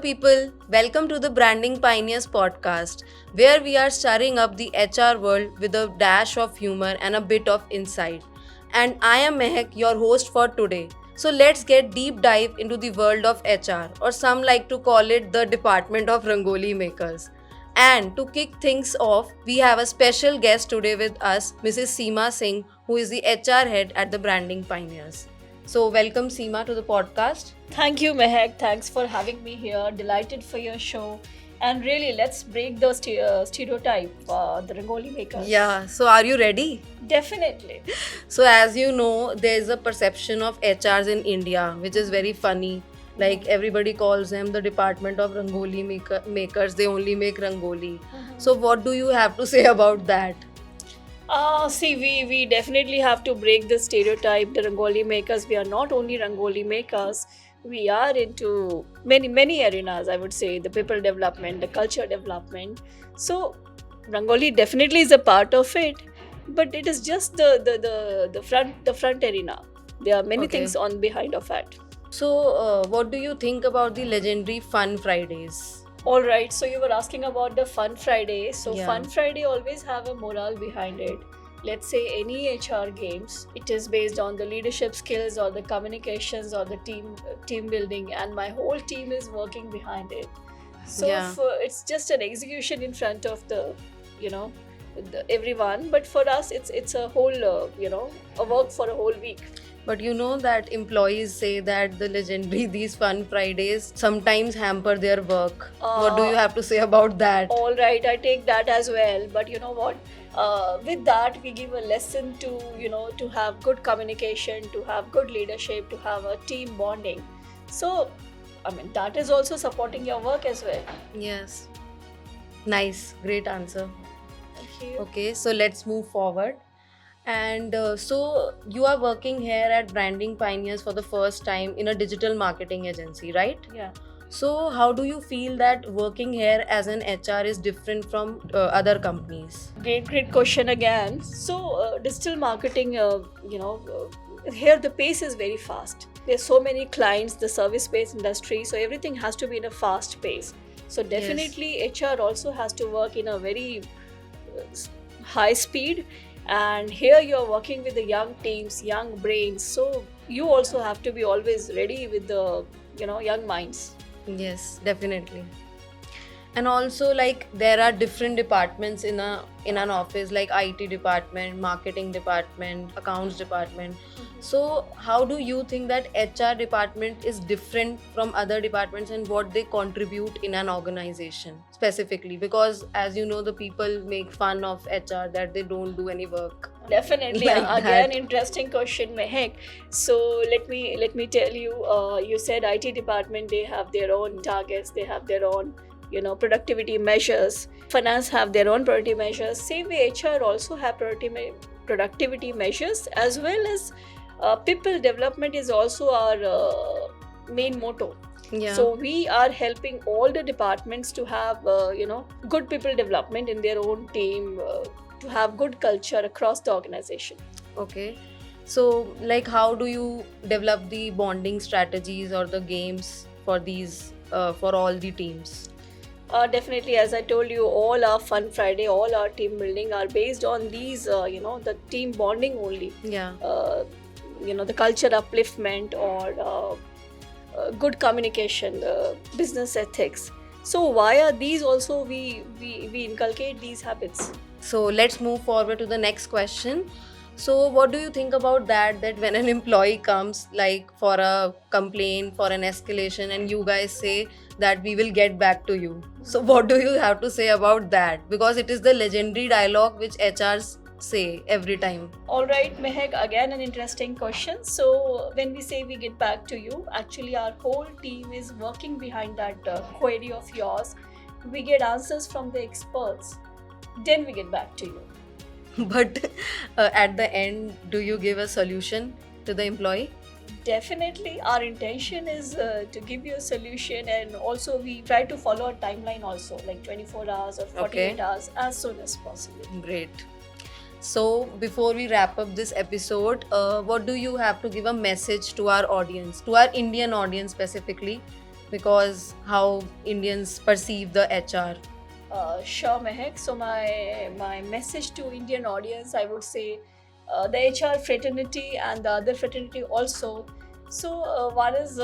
people, welcome to the Branding Pioneers podcast, where we are stirring up the HR world with a dash of humor and a bit of insight. And I am Mehak, your host for today. So let's get deep dive into the world of HR, or some like to call it the Department of Rangoli Makers. And to kick things off, we have a special guest today with us, Mrs. Seema Singh, who is the HR head at the Branding Pioneers. So, welcome Seema to the podcast. Thank you, Mehak. Thanks for having me here. Delighted for your show. And really, let's break the stereotype, the Rangoli makers. Yeah, so are you ready? Definitely. So, as you know, there's a perception of HRs in India, which is very funny. Like everybody calls them the Department of Rangoli makers, they only make Rangoli. So, what do you have to say about that? We definitely have to break the stereotype. The Rangoli makers, we are not only Rangoli makers, we are into many arenas, I would say, the people development, the culture development. So, Rangoli definitely is a part of it, but it is just the front arena. There are many Okay. things on behind of it. So, what do you think about the legendary Fun Fridays? All right, so you were asking about the Fun Friday. So Yeah. Fun Friday always have a morale behind it. Let's say any HR games, it is based on the leadership skills or the communications or the team building, and my whole team is working behind it. So Yeah. it's just an execution in front of you know, everyone. But for us, it's a whole a work for a whole week. But you know that employees say that the legendary these Fun Fridays sometimes hamper their work. What do you have to say about that? All right, I take that as well. But you know what? With that, we give a lesson to have good communication, to have good leadership, to have a team bonding. So, I mean, that is also supporting your work as well. Yes. Nice, great answer. Thank you. Okay, so let's move forward. And so you are working here at Branding Pioneers for the first time in a digital marketing agency, right? Yeah. So how do you feel that working here as an HR is different from other companies? Great question again. So, digital marketing, here the pace is very fast. There's so many clients, the service-based industry, so everything has to be in a fast pace. So definitely HR also has to work in a very high speed, and here you're working with the young teams, young brains, so you also have to be always ready with the young minds. Yes, definitely. And also, like, there are different departments in an office, like IT department, marketing department, accounts department. So how do you think that HR department is different from other departments and what they contribute in an organization specifically? Because as you know, the people make fun of HR that they don't do any work. Definitely. Like Again, that. interesting question, Mehak. So let me tell you. You said IT department, they have their own targets, they have their own productivity measures. Finance have their own productivity measures. Same way, HR also have productivity measures, as well as people development is also our main motto. Yeah. So we are helping all the departments to have good people development in their own team, to have good culture across the organization. Okay. So, like, how do you develop the bonding strategies or the games for these, for all the teams? Definitely, as I told you, all our Fun Friday, all our team building are based on these, the team bonding only. Yeah. The culture upliftment or good communication, business ethics. So via these also we inculcate these habits. So, let's move forward to the next question. So, what do you think about that? That when an employee comes, like, for a complaint, for an escalation, and you guys say that we will get back to you. So, what do you have to say about that? Because it is the legendary dialogue which HRs say every time. All right, Mehak, again an interesting question. So when we say we get back to you, actually our whole team is working behind that query of yours. We get answers from the experts, then we get back to you. But at the end, do you give a solution to the employee? Definitely, our intention is to give you a solution, and also we try to follow a timeline also, like 24 hours or 48 Okay. hours as soon as possible. Great. So, before we wrap up this episode, what do you have to give a message to our audience, to our Indian audience specifically, because how Indians perceive the HR. Sure, Mehak. So my message to Indian audience, I would say, the HR fraternity and the other fraternity also. So one is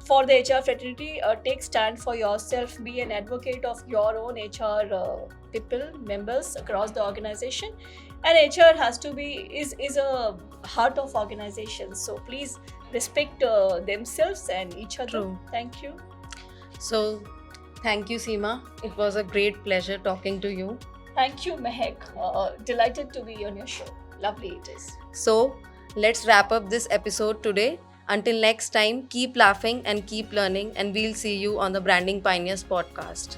for the HR fraternity, take stand for yourself, be an advocate of your own HR people, members across the organization, and HR has to be is a heart of organization. So please respect themselves and each other. True. Thank you. So, thank you, Seema. It was a great pleasure talking to you. Thank you, Mehak. Delighted to be on your show. Lovely it is. So, let's wrap up this episode today. Until next time, keep laughing and keep learning, and we'll see you on the Branding Pioneers podcast.